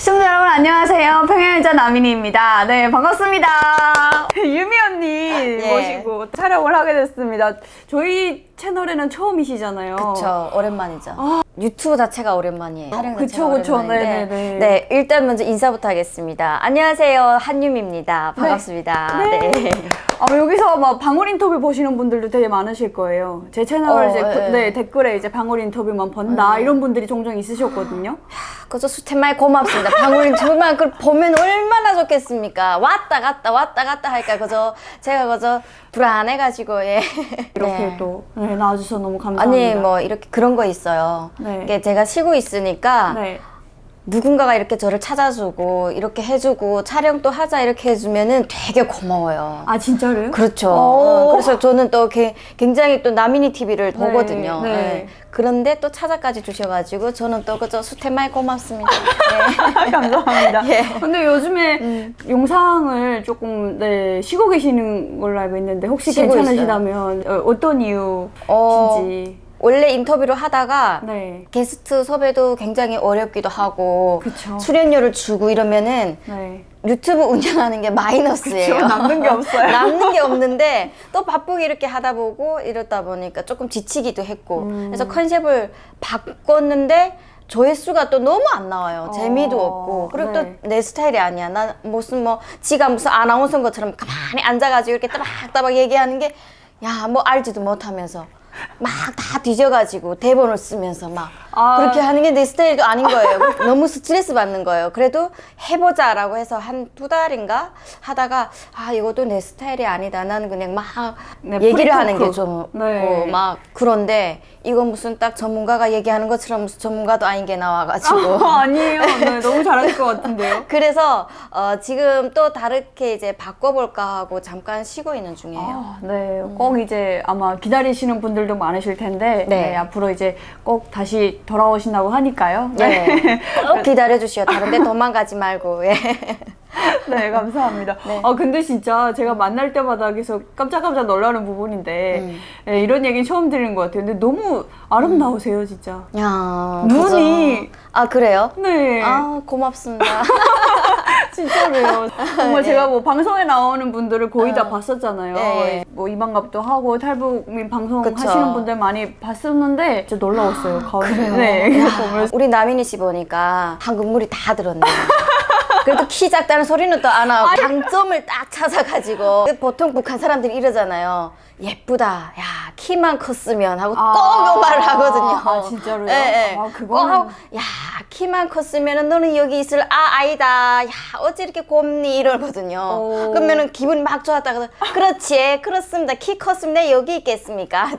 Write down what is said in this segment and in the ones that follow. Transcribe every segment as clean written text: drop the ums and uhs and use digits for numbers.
시청자 여러분 안녕하세요. 평양여자 나민이입니다. 네, 반갑습니다. 유미 언니 모시고 촬영을 하게 됐습니다. 저희 채널에는 처음이시잖아요. 그쵸, 오랜만이죠. 유튜브 자체가 오랜만이에요. 촬영 자체가 그쵸. 오랜만인데. 네네네. 네, 일단 먼저 인사부터 하겠습니다. 안녕하세요, 한유미입니다. 반갑습니다. 네. 여기서 막 방울 인터뷰 보시는 분들도 되게 많으실 거예요. 제 채널 댓글에 이제 방울 인터뷰만 본다 이런 분들이 종종 있으셨거든요. 그저 수태말 고맙습니다. 방울님 정말 그걸 보면 얼마나 좋겠습니까? 왔다 갔다 하니까 제가 불안해가지고 이렇게 또 나와주셔서 너무 감사합니다. 아니 뭐 이렇게 그런 거 있어요. 이게 제가 쉬고 있으니까 누군가가 이렇게 저를 찾아주고 이렇게 해주고 촬영 또 하자 이렇게 해주면은 되게 고마워요. 아 진짜로요? 그렇죠. 그래서 저는 또 굉장히 또 나미니 TV를 보거든요. 그런데 또 찾아까지 주셔가지고 저는 또 그저 수태말 고맙습니다. 감사합니다. 근데 요즘에 영상을 조금 쉬고 계시는 걸로 알고 있는데 혹시 괜찮으시다면 어떤 이유인지. 원래 인터뷰를 하다가 게스트 섭외도 굉장히 어렵기도 하고 출연료를 주고 이러면은 유튜브 운영하는 게 마이너스예요. 그쵸, 남는 게 없어요. 남는 게 없는데 또 바쁘게 이렇게 하다 보고 이러다 보니까 조금 지치기도 했고 그래서 컨셉을 바꿨는데 조회수가 또 너무 안 나와요. 재미도 없고 그리고 또 내 스타일이 아니야. 난 무슨 지가 무슨 아나운서인 것처럼 가만히 앉아가지고 이렇게 따박따박 얘기하는 게 알지도 못하면서 막 다 뒤져가지고 대본을 쓰면서 그렇게 하는 게 내 스타일도 아닌 거예요. 너무 스트레스 받는 거예요. 그래도 해보자라고 해서 한 2달인가 하다가 이것도 내 스타일이 아니다. 나는 그냥 얘기를 하는 게 좀 그런데 이거 무슨 딱 전문가가 얘기하는 것처럼 무슨 전문가도 아닌 게 나와가지고 아니에요. 너무 잘하실 것 같은데요. 그래서 지금 또 다르게 이제 바꿔볼까 하고 잠깐 쉬고 있는 중이에요. 꼭 이제 아마 기다리시는 분들도 많으실 텐데 앞으로 이제 꼭 다시 돌아오신다고 하니까요. 꼭 기다려주시오. 다른데 도망가지 말고. 네, 감사합니다. 근데 진짜 제가 만날 때마다 계속 깜짝깜짝 놀라는 부분인데 이런 얘기는 처음 들은 것 같아요. 근데 너무 아름다우세요, 진짜. 눈이. 그래요? 네. 고맙습니다. 진짜로요. 정말 제가 방송에 나오는 분들을 거의 다 봤었잖아요. 이만갑도 하고 탈북민 방송 하시는 분들 많이 봤었는데 진짜 놀라웠어요. 그래요? 우리 나민이 씨 보니까 한국물이 다 들었네. 그래도 키 작다는 소리는 또 안 하고 장점을 딱 찾아가지고 보통 북한 사람들이 이러잖아요. 예쁘다. 야, 키만 컸으면 하고 꼭 요 말을 하거든요. 진짜로요? 꼭 야, 키만 컸으면 너는 여기 있을 아이다. 야, 어찌 이렇게 곱니 이러거든요. 그러면은 기분이 막 좋았다가 그렇지, 그렇습니다. 키 컸으면 내 여기 있겠습니까?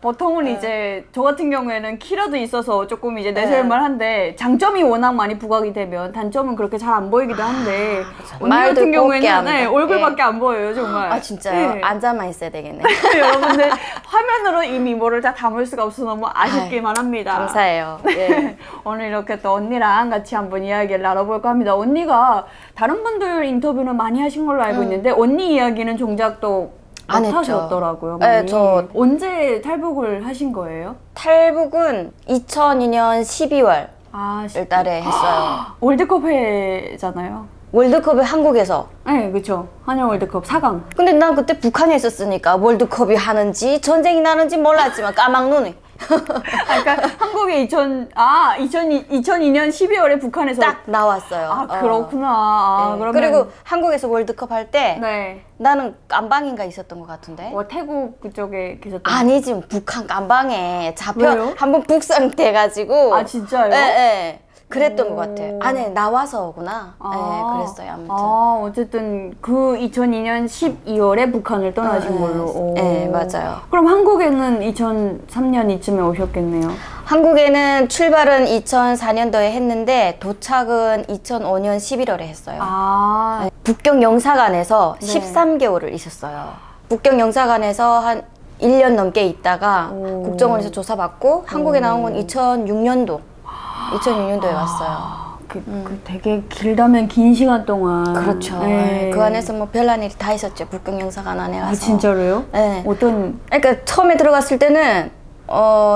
보통은 이제 저 같은 경우에는 키라도 있어서 조금 이제 내세울만 한데 장점이 워낙 많이 부각이 되면 단점은 그렇게 잘 안 보이기도 한데 언니 같은 경우에는 얼굴밖에 안 보여요, 정말. 진짜요? 앉아만 있어야 되겠네. 여러분들 화면으로 이 미모를 다 담을 수가 없어서 너무 아쉽기만 합니다. 감사해요. 오늘 이렇게 또 언니랑 같이 한번 이야기를 나눠볼까 합니다. 언니가 다른 분들 인터뷰는 많이 하신 걸로 알고 있는데 언니 이야기는 정작 또 안 하셨더라고요. 저 언제 탈북을 하신 거예요? 탈북은 2002년 12월 달에 했어요. 월드컵 회잖아요. 월드컵에 한국에서. 네, 그렇죠. 한일 월드컵 4강. 근데 난 그때 북한에 있었으니까 월드컵이 하는지 전쟁이 나는지 몰랐지만 까막눈이. 그러니까 한국에 2002년 12월에 북한에서 딱 나왔어요. 그렇구나. 그러면... 그리고 한국에서 월드컵 할 때 나는 깜방인가 있었던 것 같은데. 태국 그쪽에 계셨던? 아니지, 북한 깜방에 한번 북상돼가지고. 진짜요? 네. 그랬던 것 같아. 안에 나와서구나. 그랬어요. 아무튼. 어쨌든 그 2002년 12월에 북한을 떠나신 걸로. 네, 맞아요. 그럼 한국에는 2003년 이쯤에 오셨겠네요. 한국에는 출발은 2004년도에 했는데 도착은 2005년 11월에 했어요. 북경 영사관에서 13개월을 있었어요. 북경 영사관에서 한 1년 넘게 있다가 국정원에서 조사받고 한국에 나온 건 2006년도에 왔어요. 되게 길다면 긴 시간 동안. 그렇죠. 그 안에서 별난 일이 다 있었죠. 북경 영사관 안에 가서. 진짜로요? 네. 어떤? 그러니까 처음에 들어갔을 때는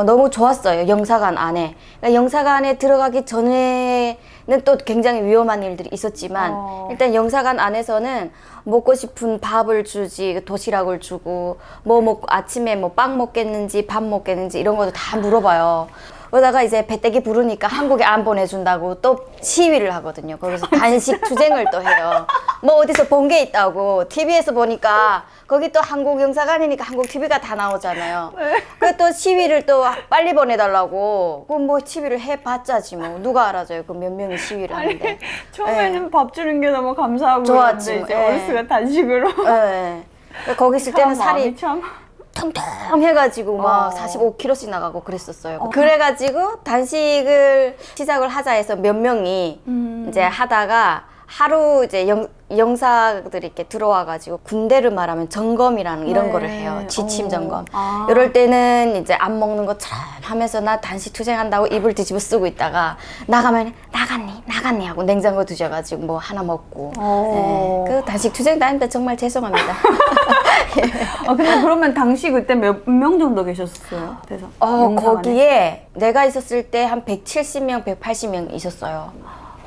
너무 좋았어요. 영사관 안에. 그러니까 영사관에 들어가기 전에는 또 굉장히 위험한 일들이 있었지만 일단 영사관 안에서는 먹고 싶은 밥을 주지, 도시락을 주고 뭐 먹고 아침에 뭐 빵 먹겠는지 밥 먹겠는지 이런 것도 다 물어봐요. 그러다가 이제 배때기 부르니까 한국에 안 보내준다고 또 시위를 하거든요. 거기서 단식 투쟁을 또 해요. 뭐 어디서 본 게 있다고 TV에서 보니까 거기 또 한국 영사관이니까 한국 TV가 다 나오잖아요. 그 또 시위를 또 빨리 보내달라고 그 뭐 시위를 해봤자지 뭐 누가 알아줘요. 그 몇 명이 시위를 하는데. 처음에는 밥 주는 게 너무 감사하고 좋았지. 그랬는데 이제 어렸을 때 단식으로. 네. 거기 있을 때는 살이 참. 텅텅해가지고 막 45kg씩 나가고 그랬었어요. 그래가지고 단식을 시작을 하자 해서 몇 명이 이제 하다가 하루 이제 영사들이 이렇게 들어와가지고 군대를 말하면 점검이라는 이런 네. 거를 해요. 지침 점검. 이럴 때는 이제 안 먹는 것처럼 하면서 나 단식 투쟁한다고 입을 뒤집어 쓰고 있다가 나가면 나갔니 하고 냉장고 뒤져가지고 뭐 하나 먹고. 네. 그 단식 투쟁 다니는데 정말 죄송합니다. 근데 그러면 당시 그때 몇 명 정도 계셨어요? 그래서 거기에 내가 있었을 때 한 170명, 180명 있었어요.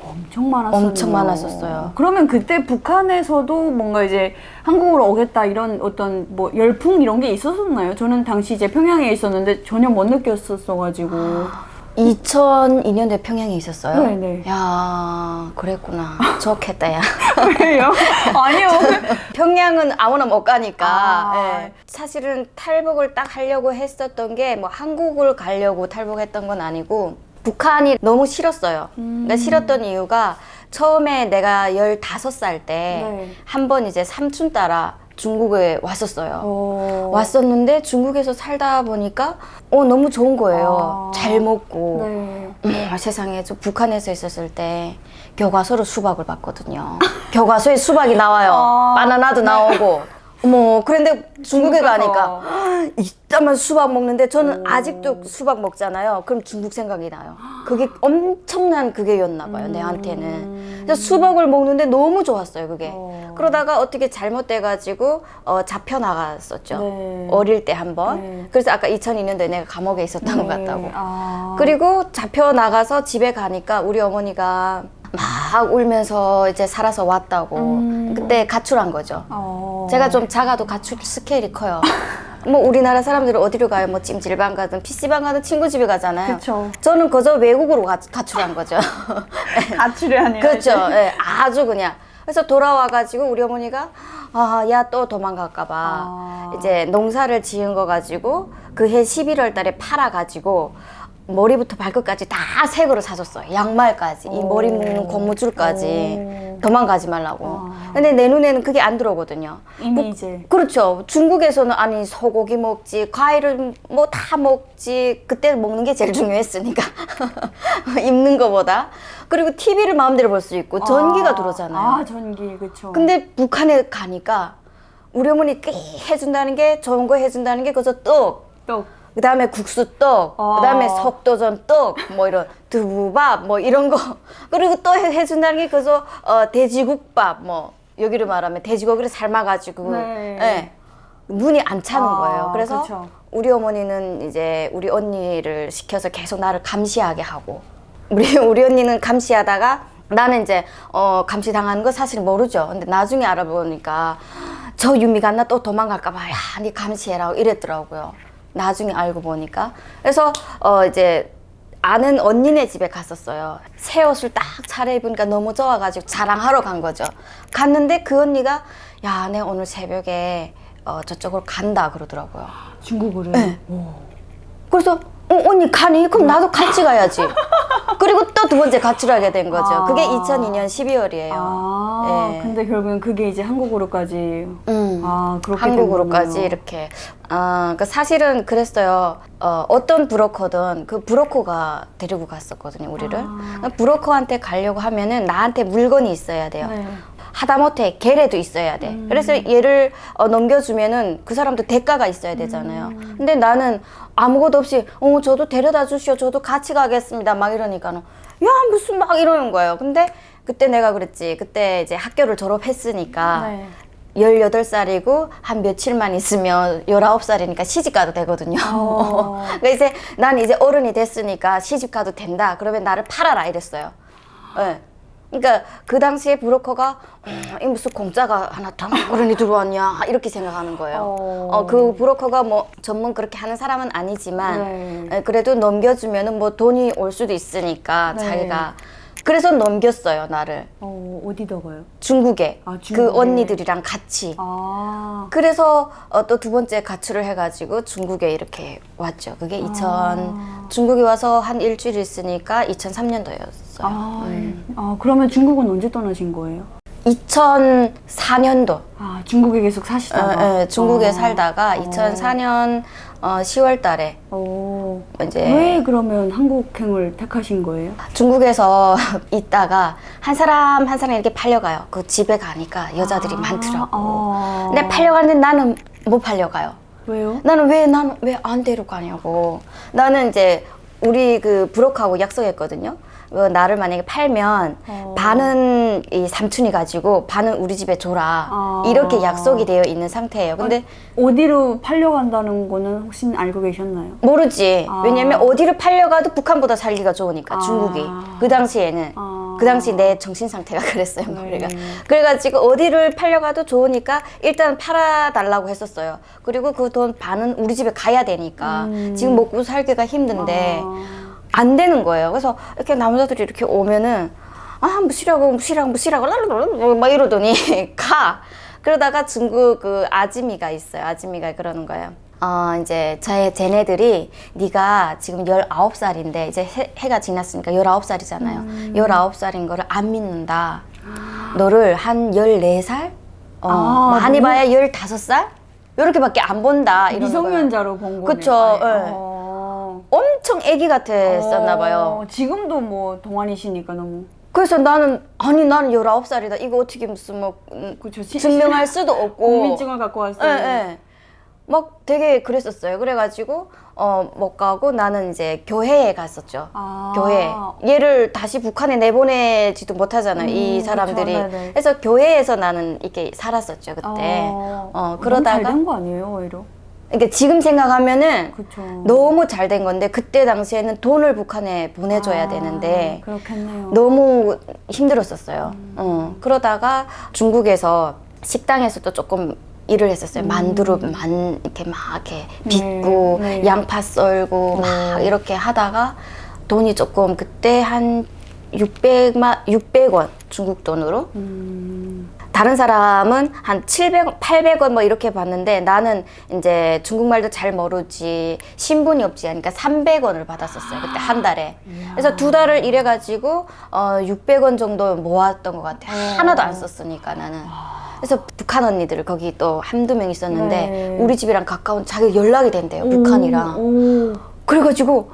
엄청 많았어요. 엄청 많았었어요. 그러면 그때 북한에서도 뭔가 이제 한국으로 오겠다 이런 어떤 뭐 열풍 이런 게 있었었나요? 저는 당시 이제 평양에 있었는데 전혀 못 느꼈었어가지고. 2002년도에 평양에 있었어요? 네네. 야, 그랬구나. 좋겠다, 야. 왜요? 아니요. 평양은 아무나 못 가니까. 아. 예. 사실은 탈북을 딱 하려고 했었던 게 뭐 한국을 가려고 탈북했던 건 아니고 북한이 너무 싫었어요. 근데 싫었던 이유가 처음에 내가 15살 때 한 번 이제 삼촌 따라 중국에 왔었어요. 왔었는데 중국에서 살다 보니까 너무 좋은 거예요. 잘 먹고. 세상에 저 북한에서 있었을 때 교과서로 수박을 봤거든요. 교과서에 수박이 나와요. 바나나도 나오고. 어머, 그런데 중국에 가니까 이따만 수박 먹는데 저는 아직도 수박 먹잖아요. 그럼 중국 생각이 나요. 그게 엄청난 그게였나 봐요, 내한테는. 그래서 수박을 먹는데 너무 좋았어요, 그게. 그러다가 어떻게 잘못돼가지고 잡혀나갔었죠. 네. 어릴 때 한 번. 네. 그래서 아까 2002년도에 내가 감옥에 있었던 것 같다고. 아. 그리고 잡혀나가서 집에 가니까 우리 어머니가 막 울면서 이제 살아서 왔다고. 그때 가출한 거죠. 제가 좀 작아도 가출 스케일이 커요. 뭐 우리나라 사람들은 어디로 가요? 뭐 찜질방 가든 PC방 가든 친구 집에 가잖아요. 그쵸. 저는 그저 외국으로 가출한 거죠. 가출이 아니라. 그렇죠. 예, 아주 그냥. 그래서 돌아와가지고 우리 어머니가 야 또 도망갈까봐 이제 농사를 지은 거 가지고 그해 11월 달에 팔아가지고 머리부터 발끝까지 다 색으로 사줬어요. 양말까지, 이 머리 묶는 고무줄까지. 도망가지 말라고. 근데 내 눈에는 그게 안 들어오거든요. 이미 이제. 그렇죠. 중국에서는 아니 소고기 먹지, 과일을 뭐 다 먹지. 그때 먹는 게 제일 중요했으니까. 입는 거보다. 그리고 TV를 마음대로 볼 수 있고 전기가 들어오잖아요. 전기, 그쵸. 근데 북한에 가니까 우리 어머니 꽤 해준다는 게 좋은 거 해준다는 게 그저 떡. 그 다음에 국수떡, 그 다음에 속도전떡, 뭐 이런 두부밥, 뭐 이런 거. 그리고 또 해준다는 게 그저 돼지국밥, 뭐 여기로 말하면 돼지고기를 삶아가지고 예, 눈이 안 차는 거예요. 그래서 그쵸. 우리 어머니는 이제 우리 언니를 시켜서 계속 나를 감시하게 하고 우리 언니는 감시하다가 나는 이제 감시당하는 거 사실 모르죠. 근데 나중에 알아보니까 저 유미가 나 또 도망갈까 봐, 야, 니 감시해라 이랬더라고요. 나중에 알고 보니까. 그래서 이제 아는 언니네 집에 갔었어요. 새 옷을 딱 차려입으니까 너무 좋아가지고 자랑하러 간 거죠. 갔는데 그 언니가 야, 내 오늘 새벽에 저쪽으로 간다 그러더라고요. 중국으로? 네. 그래서 언니 가니? 그럼 나도 같이 가야지. 그리고 또 두 번째 가출하게 된 거죠. 그게 2002년 12월이에요. 네. 근데 결국엔 그게 이제 한국으로까지. 그렇게 한국으로까지 된 거군요. 이렇게. 그 사실은 그랬어요. 어떤 브로커든 그 브로커가 데리고 갔었거든요, 우리를. 브로커한테 가려고 하면은 나한테 물건이 있어야 돼요. 네. 하다못해 계례도 있어야 돼. 그래서 얘를 넘겨주면은 그 사람도 대가가 있어야 되잖아요. 근데 나는 아무것도 없이 저도 데려다 주시오, 저도 같이 가겠습니다 막 이러니까는 야 무슨 막 이러는 거예요. 근데 그때 내가 그랬지. 그때 이제 학교를 졸업했으니까 18살이고 한 며칠만 있으면 19살이니까 시집가도 되거든요. 그러니까 이제 난 이제 어른이 됐으니까 시집가도 된다. 그러면 나를 팔아라 이랬어요. 예. 그러니까 그 당시에 브로커가 이 무슨 공짜가 하나 당근이 들어왔냐 이렇게 생각하는 거예요. 그 브로커가 뭐 전문 그렇게 하는 사람은 아니지만 네. 예, 그래도 넘겨주면은 뭐 돈이 올 수도 있으니까 네. 자기가 그래서 넘겼어요 나를 어디다가요? 중국에 아, 중국에. 그 언니들이랑 같이. 아, 그래서 또 두 번째 가출을 해가지고 중국에 이렇게 왔죠. 그게 중국에 와서 한 일주일 있으니까 2003년도였어요. 그러면 중국은 언제 떠나신 거예요? 2004년도. 중국에 계속 사시다가? 중국에 살다가 2004년 10월 달에 이제 왜 그러면 한국행을 택하신 거예요? 중국에서 있다가 한 사람 한 사람 이렇게 팔려가요. 그 집에 가니까 여자들이 많더라고. 근데 팔려가는데 나는 못 팔려가요. 왜요? 나는 왜 안 데려가냐고. 나는 이제 우리 그 브로커하고 약속했거든요. 나를 만약에 팔면 반은 이 삼촌이 가지고 반은 우리 집에 줘라. 이렇게 약속이 되어 있는 상태예요. 근데 어디로 팔려간다는 거는 혹시 알고 계셨나요? 모르지. 왜냐면 어디를 팔려가도 북한보다 살기가 좋으니까 중국이. 그 당시에는. 그 당시 내 정신 상태가 그랬어요. 머리가. 그래가지고 어디를 팔려가도 좋으니까 일단 팔아달라고 했었어요. 그리고 그 돈 반은 우리 집에 가야 되니까 지금 먹고 살기가 힘든데 안 되는 거예요. 그래서 이렇게 남자들이 이렇게 오면은 무시라고 막 이러더니 가. 그러다가 중국 그 아지미가 있어요. 아지미가 그러는 거예요. 이제 쟤네들이 네가 지금 19살인데 이제 해가 지났으니까 19살이잖아요. 19살인 거를 안 믿는다. 너를 한 14살? 많이 봐야 15살? 요렇게밖에 안 본다. 이러는 미성년자로 본 거네요. 그쵸. 엄청 애기 같았었나 봐요. 지금도 뭐 동안이시니까 너무. 그래서 나는 19살이다. 이거 어떻게 무슨 뭐 그쵸. 증명할 수도 없고. 국민증을 갖고 왔어요. 예. 막 되게 그랬었어요. 그래가지고 못 가고 나는 이제 교회에 갔었죠. 교회. 얘를 다시 북한에 내보내지도 못하잖아요. 이 사람들이. 그쵸, 네네. 그래서 교회에서 나는 이렇게 살았었죠. 그때. 그러다가 잘 된 거 아니에요, 오히려? 그러니까 지금 생각하면은 그쵸. 너무 잘 된 건데 그때 당시에는 돈을 북한에 보내줘야 되는데 그렇겠네요. 너무 힘들었었어요. 그러다가 중국에서 식당에서도 조금 일을 했었어요. 만두를 이렇게 빚고 양파 썰고 막 이렇게 하다가 돈이 조금 그때 한 600원 중국 돈으로 다른 사람은 한 700원, 800원 뭐 이렇게 받는데 나는 이제 중국말도 잘 모르지 신분이 없지 하니까 300원을 받았었어요. 그때 한 달에. 그래서 2달을 일해가지고 600원 정도 모았던 것 같아요. 하나도 안 썼으니까 나는. 그래서 북한 언니들 거기 또 한두 명 있었는데 우리 집이랑 가까운 자기 연락이 된대요. 북한이랑. 그래가지고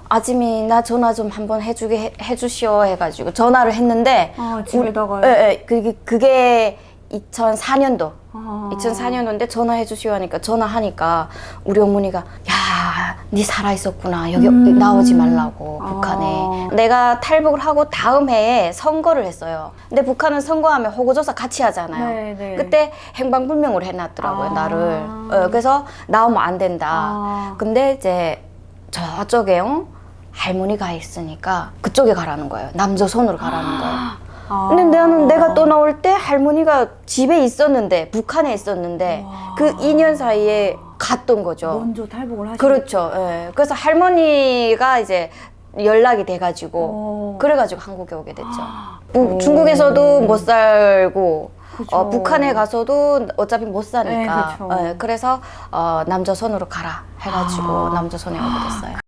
아지미 나 전화 좀 한번 해주시오 해가지고 전화를 했는데 집에다가요? 그게 2004년도 2004년도인데 전화해 주시오 하니까 전화하니까 우리 어머니가 야, 니 살아있었구나 여기 나오지 말라고 북한에. 내가 탈북을 하고 다음 해에 선거를 했어요. 근데 북한은 선거하면 호구조사 같이 하잖아요. 네네. 그때 행방불명으로 해놨더라고요 나를. 그래서 나오면 안 된다. 근데 이제 저쪽에 할머니가 있으니까 그쪽에 가라는 거예요. 남조선으로 가라는 거예요. 근데 내가 떠나올 때 할머니가 집에 있었는데 북한에 있었는데 그 2년 사이에 갔던 거죠. 먼저 탈북을 하신 그렇죠. 예. 그래서 할머니가 이제 연락이 돼가지고 그래가지고 한국에 오게 됐죠. 중국에서도 못 살고 북한에 가서도 어차피 못 사니까. 네, 그래서 남조선으로 가라 해가지고 남조선에 오게 됐어요.